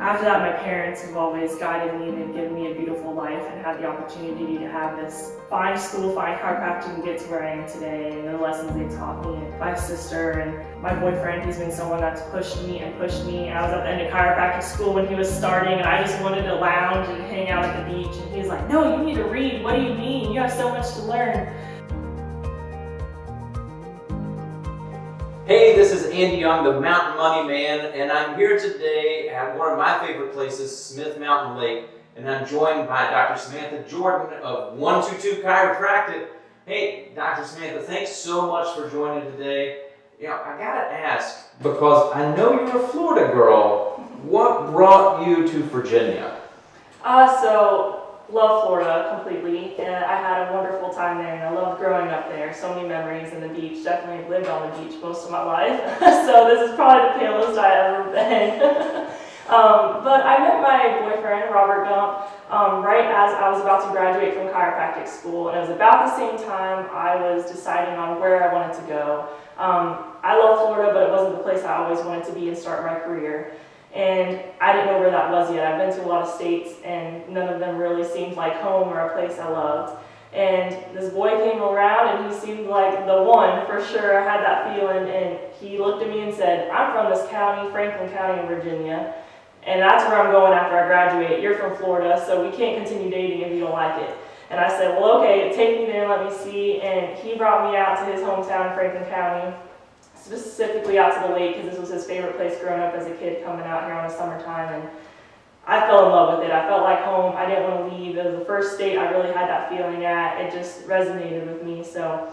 After that, my parents have always guided me and they've given me a beautiful life and had the opportunity to have this fine school, fine chiropractic, and get to where I am today, and the lessons they've taught me. And my sister and my boyfriend, he's been someone that's pushed me and pushed me. And I was at the end of chiropractic school when he was starting, and I just wanted to lounge and hang out at the beach. And he was like, "No, you need to read. What do you mean? You have so much to learn." Hey, this is Andy Young, the Mountain Money Man, and I'm here today at one of my favorite places, Smith Mountain Lake, and I'm joined by Dr. Samantha Jordan of 122 Chiropractic. Hey, Dr. Samantha, thanks so much for joining today. You know, I gotta ask, because I know you're a Florida girl, what brought you to Virginia? Love Florida completely, and I had a wonderful time there, and I loved growing up there. So many memories in the beach. Definitely lived on the beach most of my life, so this is probably the palest I've ever been. But I met my boyfriend, Robert Gump, right as I was about to graduate from chiropractic school, and it was about the same time I was deciding on where I wanted to go. I love Florida, but it wasn't the place I always wanted to be and start my career. And I didn't know where that was yet. I've been to a lot of states and none of them really seemed like home or a place I loved. And this boy came around and he seemed like the one for sure. I had that feeling, and he looked at me and said, "I'm from this county, Franklin County in Virginia, and that's where I'm going after I graduate. You're from Florida, so we can't continue dating if you don't like it." And I said, "Well, okay, take me there, let me see." And he brought me out to his hometown in Franklin County, specifically out to the lake, because this was his favorite place growing up as a kid, coming out here on the summertime, and I fell in love with it. I felt like home. I didn't want to leave. It was the first state I really had that feeling at. It just resonated with me, so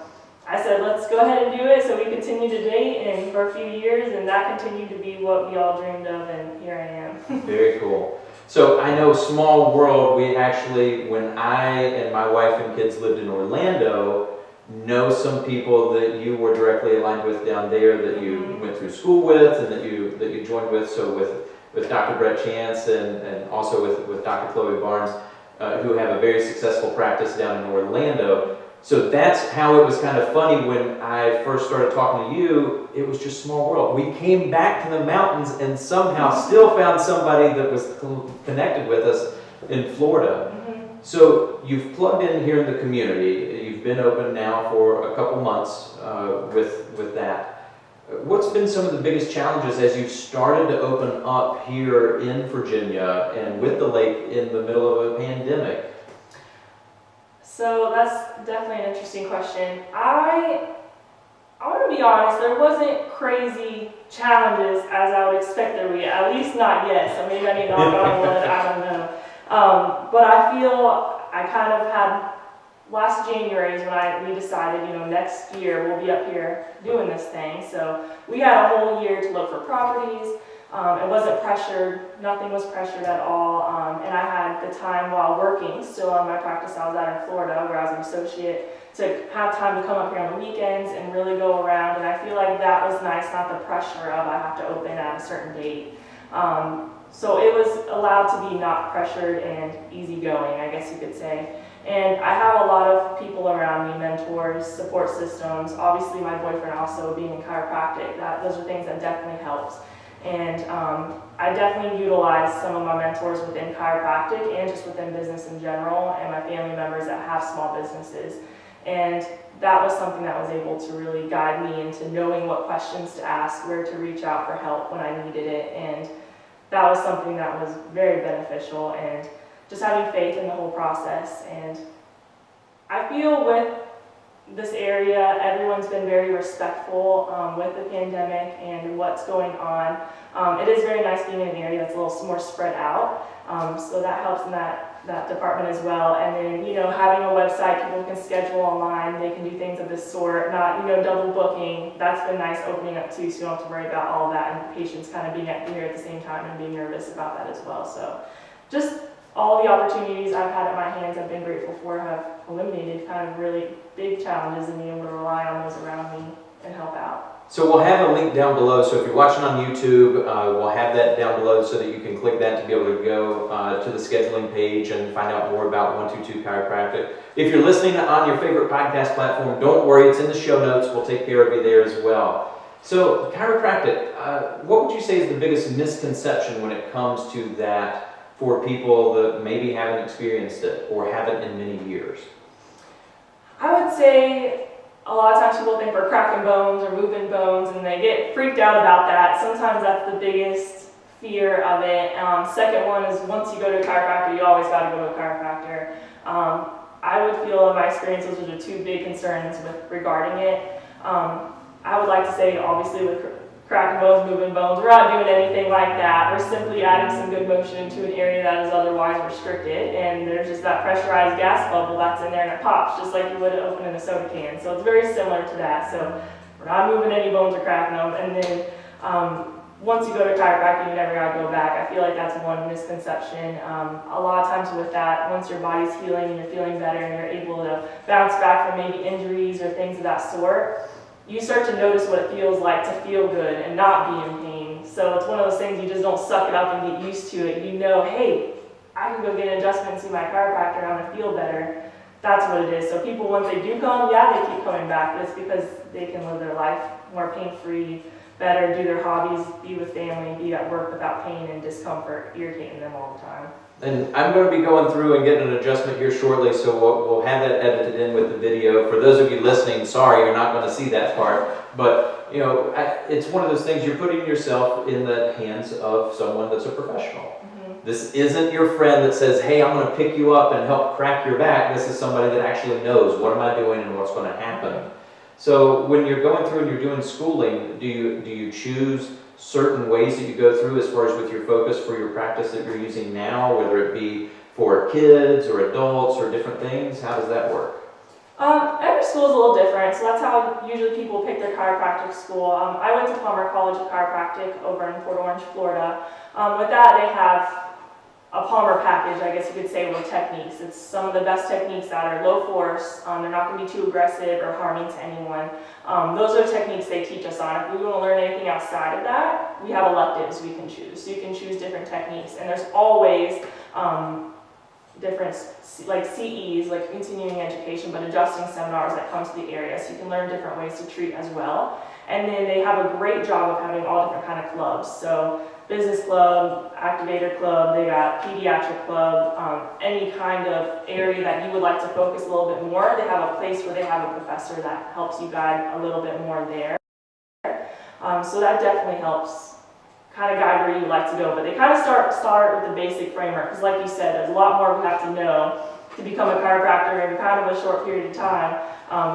I said, let's go ahead and do it. So we continued to date and for a few years, and that continued to be what we all dreamed of, and here I am. Very cool. So I know, small world, we actually, when I and my wife and kids lived in Orlando, know some people that you were directly aligned with down there, that you went through school with and that you joined with. So with Dr. Brett Chance and also with Dr. Chloe Barnes, who have a very successful practice down in Orlando. So that's how it was kind of funny when I first started talking to you. It was just small world. We came back to the mountains and somehow still found somebody that was connected with us in Florida. So you've plugged in here in the community. You've been open now for a couple months with that. What's been some of the biggest challenges as you've started to open up here in Virginia and with the lake in the middle of a pandemic? So that's definitely an interesting question. I want to be honest, there wasn't crazy challenges as I would expect there would be, at least not yet, so maybe I need to knock on wood, I don't know. But I feel I kind of had, last January is when we decided, next year we'll be up here doing this thing. So we had a whole year to look for properties. It wasn't pressured, nothing was pressured at all. And I had the time while working still on my practice I was at in Florida, where I was an associate, to have time to come up here on the weekends and really go around. And I feel like that was nice, not the pressure of I have to open at a certain date. So it was allowed to be not pressured and easygoing, I guess you could say. And I have a lot of people around me, mentors, support systems. Obviously my boyfriend also being in chiropractic, those are things that definitely helps. And I definitely utilize some of my mentors within chiropractic and just within business in general, and my family members that have small businesses. And that was something that was able to really guide me into knowing what questions to ask, where to reach out for help when I needed it. And that was something that was very beneficial, and just having faith in the whole process. And I feel with this area, everyone's been very respectful with the pandemic and what's going on. It is very nice being in an area that's a little more spread out, so that helps in that department as well. And then, having a website, people can schedule online, they can do things of this sort, not, double booking. That's been nice opening up too, so you don't have to worry about all of that, and patients kind of being here at the same time and being nervous about that as well. So just all the opportunities I've had at my hands, I've been grateful for, have eliminated kind of really big challenges and being able to rely on those around me and help out. So we'll have a link down below. So if you're watching on YouTube, we'll have that down below so that you can click that to be able to go to the scheduling page and find out more about 122 Chiropractic. If you're listening on your favorite podcast platform, don't worry, it's in the show notes. We'll take care of you there as well. So chiropractic, what would you say is the biggest misconception when it comes to that for people that maybe haven't experienced it or haven't in many years? I would say a lot of times people think we're cracking bones or moving bones, and they get freaked out about that. Sometimes that's the biggest fear of it. Second one is once you go to a chiropractor, you always got to go to a chiropractor. I would feel in my experience those are the two big concerns regarding it. I would like to say, obviously, with cracking bones, moving bones, we're not doing anything like that. We're simply adding some good motion to an area that is otherwise restricted, and there's just that pressurized gas bubble that's in there and it pops, just like you would open in a soda can. So it's very similar to that. So we're not moving any bones or cracking them. And then once you go to chiropractic, you never got to go back. I feel like that's one misconception. A lot of times with that, once your body's healing and you're feeling better and you're able to bounce back from maybe injuries or things of that sort, you start to notice what it feels like to feel good and not be in pain. So it's one of those things you just don't suck it up and get used to it. You know, hey, I can go get an adjustment and see my chiropractor, I'm gonna feel better. That's what it is. So people, once they do come, yeah, they keep coming back. But it's because they can live their life more pain-free, better, do their hobbies, be with family, be at work without pain and discomfort irritating them all the time. And I'm going to be going through and getting an adjustment here shortly, so we'll have that edited in with the video. For those of you listening, sorry, you're not going to see that part. But, you know, it's one of those things, you're putting yourself in the hands of someone that's a professional. Mm-hmm. This isn't your friend that says, hey, I'm going to pick you up and help crack your back. This is somebody that actually knows what am I doing and what's going to happen. Mm-hmm. So when you're going through and you're doing schooling, do you choose certain ways that you go through as far as with your focus for your practice that you're using now, whether it be for kids or adults or different things? How does that work? Every school is a little different, so that's how usually people pick their chiropractic school. I went to Palmer College of Chiropractic over in Port Orange, Florida. With that, they have a Palmer package, I guess you could say, with techniques. It's some of the best techniques that are low force. They're not going to be too aggressive or harming to anyone. Those are techniques they teach us on. If we want to learn anything outside of that, we have electives we can choose. So you can choose different techniques, and there's always different, like CEs, like continuing education, but adjusting seminars that come to the area, so you can learn different ways to treat as well. And then they have a great job of having all different kind of clubs. So business club, activator club, they got pediatric club, any kind of area that you would like to focus a little bit more. They have a place where they have a professor that helps you guide a little bit more there. So that definitely helps kind of guide where you like to go. But they kind of start with the basic framework, because like you said, there's a lot more we have to know to become a chiropractor in kind of a short period of time.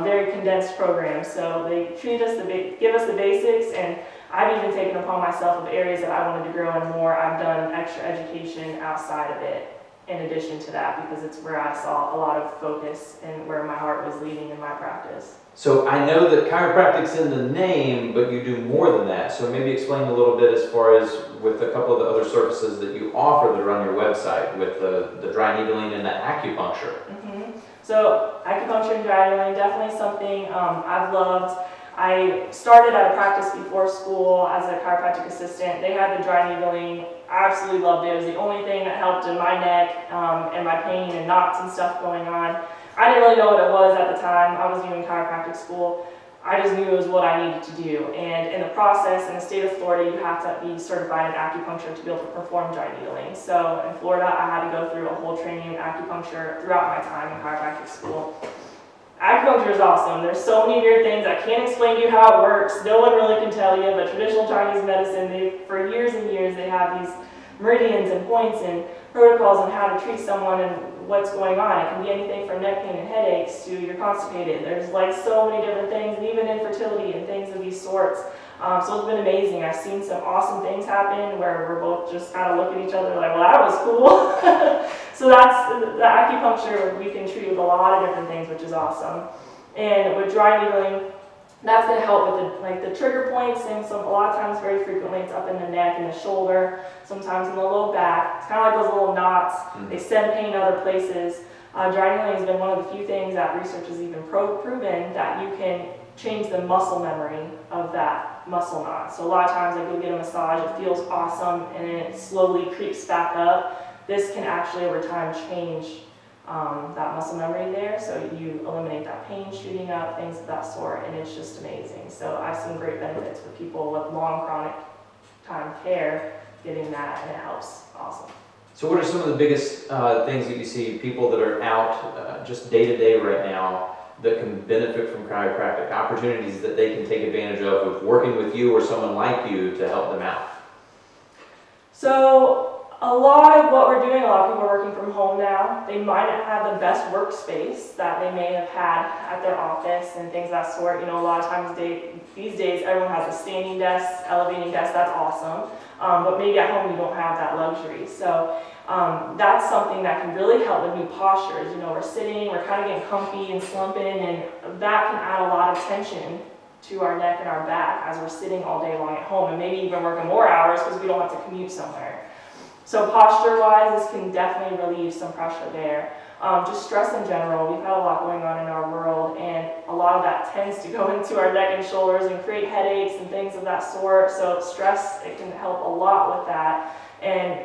Very condensed program. So they treat us, give us the basics, and I've even taken upon myself of areas that I wanted to grow in more. I've done extra education outside of it in addition to that, because it's where I saw a lot of focus and where my heart was leading in my practice. So I know that chiropractic's in the name, but you do more than that. So maybe explain a little bit as far as with a couple of the other services that you offer that are on your website, with the dry needling and the acupuncture. Mm-hmm. So acupuncture and dry needling, definitely something I've loved. I started at a practice before school as a chiropractic assistant. They had the dry needling. I absolutely loved it. It was the only thing that helped in my neck and my pain and knots and stuff going on. I didn't really know what it was at the time. I was new in chiropractic school. I just knew it was what I needed to do. And in the process, in the state of Florida, you have to be certified in acupuncture to be able to perform dry needling. So in Florida, I had to go through a whole training in acupuncture throughout my time in chiropractic school. Acupuncture is awesome. There's so many weird things. I can't explain to you how it works. No one really can tell you, but traditional Chinese medicine, for years and years, they have these meridians and points and protocols on how to treat someone and what's going on. It can be anything from neck pain and headaches to you're constipated. There's like so many different things, and even infertility and things of these sorts. So it's been amazing. I've seen some awesome things happen where we're both just kind of look at each other like, well, that was cool. So that's the acupuncture. We can treat with a lot of different things, which is awesome. And with dry needling, that's going to help with the trigger points, and a lot of times, very frequently, it's up in the neck and the shoulder, sometimes in the low back. It's kind of like those little knots. Mm-hmm. They send pain other places. Dry needling has been one of the few things that research has even proven that you can change the muscle memory of that muscle knot. So a lot of times I go get a massage, it feels awesome, and then it slowly creeps back up. This can actually over time change that muscle memory there, so you eliminate that pain shooting up, things of that sort, and it's just amazing. So I've seen great benefits for people with long chronic time care getting that, and it helps. Awesome. So what are some of the biggest things that you see people that are out just day to day right now that can benefit from chiropractic, opportunities that they can take advantage of with working with you or someone like you to help them out? So a lot of what we're doing, a lot of people are working from home now. They might not have the best workspace that they may have had at their office and things of that sort. You know, a lot of times these days everyone has a standing desk, elevating desk, that's awesome. But maybe at home you don't have that luxury. So that's something that can really help with new postures. You know, we're sitting, we're kind of getting comfy and slumping, and that can add a lot of tension to our neck and our back as we're sitting all day long at home, and maybe even working more hours because we don't have to commute somewhere. So posture-wise, this can definitely relieve some pressure there. Just stress in general, we've had a lot going on in our world, and a lot of that tends to go into our neck and shoulders and create headaches and things of that sort. So stress, it can help a lot with that. And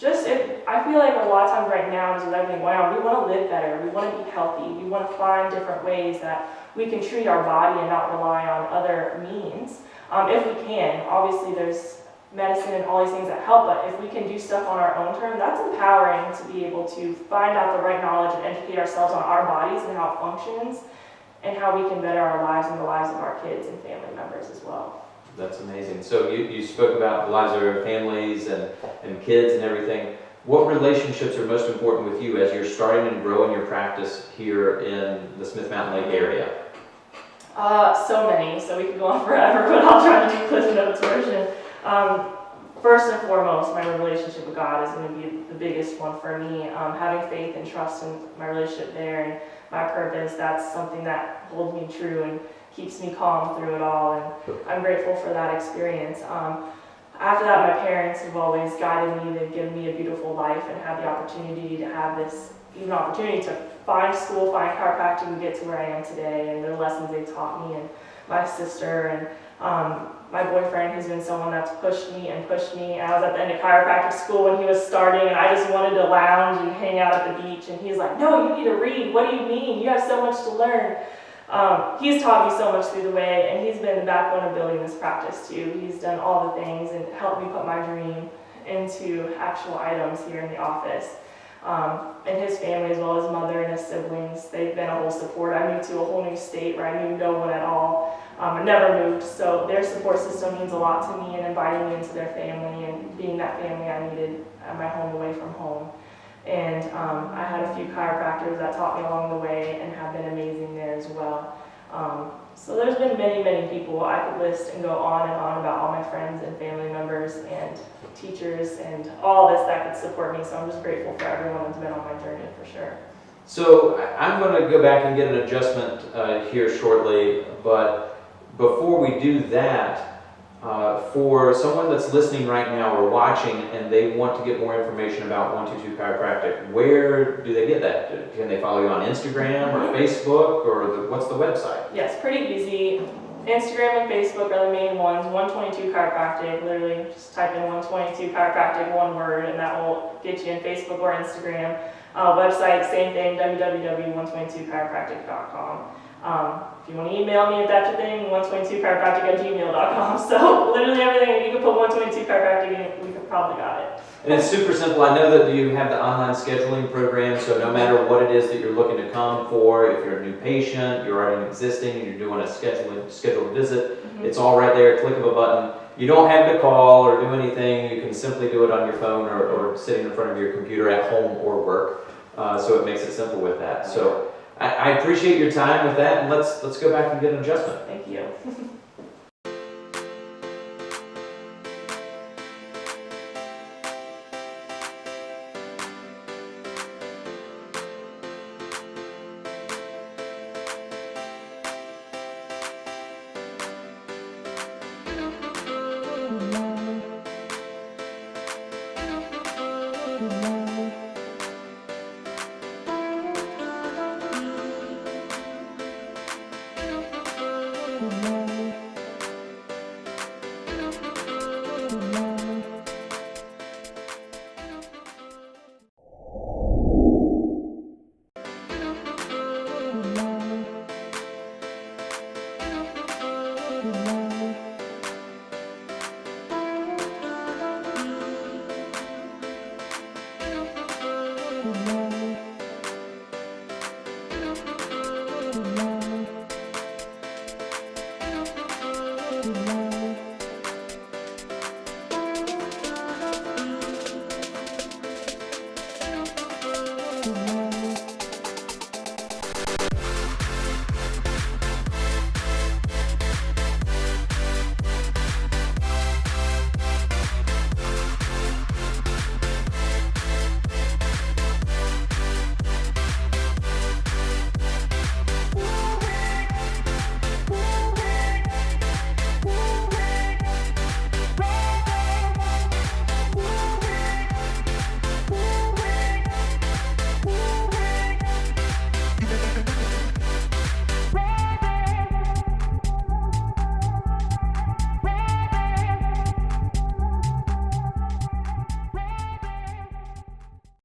I feel like a lot of times right now, just with everything going on, we want to live better, we want to be healthy, we want to find different ways that we can treat our body and not rely on other means. If we can, obviously there's medicine and all these things that help, but if we can do stuff on our own term, that's empowering to be able to find out the right knowledge and educate ourselves on our bodies and how it functions and how we can better our lives and the lives of our kids and family members as well. That's amazing. So you spoke about the lives of our families and kids and everything. What relationships are most important with you as you're starting and growing your practice here in the Smith Mountain Lake area? So many, so we could go on forever, but I'll try to do Cliff Notes version. First and foremost, my relationship with God is going to be the biggest one for me. Having faith and trust in my relationship there and my purpose, that's something that holds me true and keeps me calm through it all, and I'm grateful for that experience. After that, my parents have always guided me. They've given me a beautiful life and had the opportunity to have this even opportunity to find school, find chiropractic, and get to where I am today, and the lessons they taught me, and my sister, and my boyfriend, who's been someone that's pushed me and pushed me. I was at the end of chiropractic school when he was starting, and I just wanted to lounge and hang out at the beach, and he's like, no, you need to read. What do you mean? You have so much to learn. He's taught me so much through the way, and he's been the backbone of building this practice too. He's done all the things and helped me put my dream into actual items here in the office. And his family, as well as mother and his siblings, they've been a whole support. I moved to a whole new state where I knew no one at all. I never moved, so their support system means a lot to me, and inviting me into their family and being that family I needed at my home away from home. And I had a few chiropractors that taught me along the way and have been amazing there as well. So there's been many, many people I could list and go on about all my friends and family members and teachers and all this that could support me. So I'm just grateful for everyone that's been on my journey for sure. So I'm going to go back and get an adjustment here shortly, but before we do that, for someone that's listening right now or watching and they want to get more information about 122 Chiropractic, where do they get that? Can they follow you on Instagram or Facebook, or what's the website? Yes, pretty easy. Instagram and Facebook are the main ones. 122 Chiropractic, literally just type in 122 Chiropractic, one word, and that will get you in Facebook or Instagram. Website, same thing, www.122chiropractic.com. If you want to email me if that's your thing, 122chiropractic@gmail.com. So literally everything, you can put 122 Chiropractic in, we could probably got it. And it's super simple. I know that you have the online scheduling program, so no matter what it is that you're looking to come for, if you're a new patient, you're already existing, and you're doing a scheduled visit, it's all right there, click of a button. You don't have to call or do anything. You can simply do it on your phone or sitting in front of your computer at home or work. So it makes it simple with that. So I appreciate your time with that, and let's go back and get an adjustment. Thank you. Bye.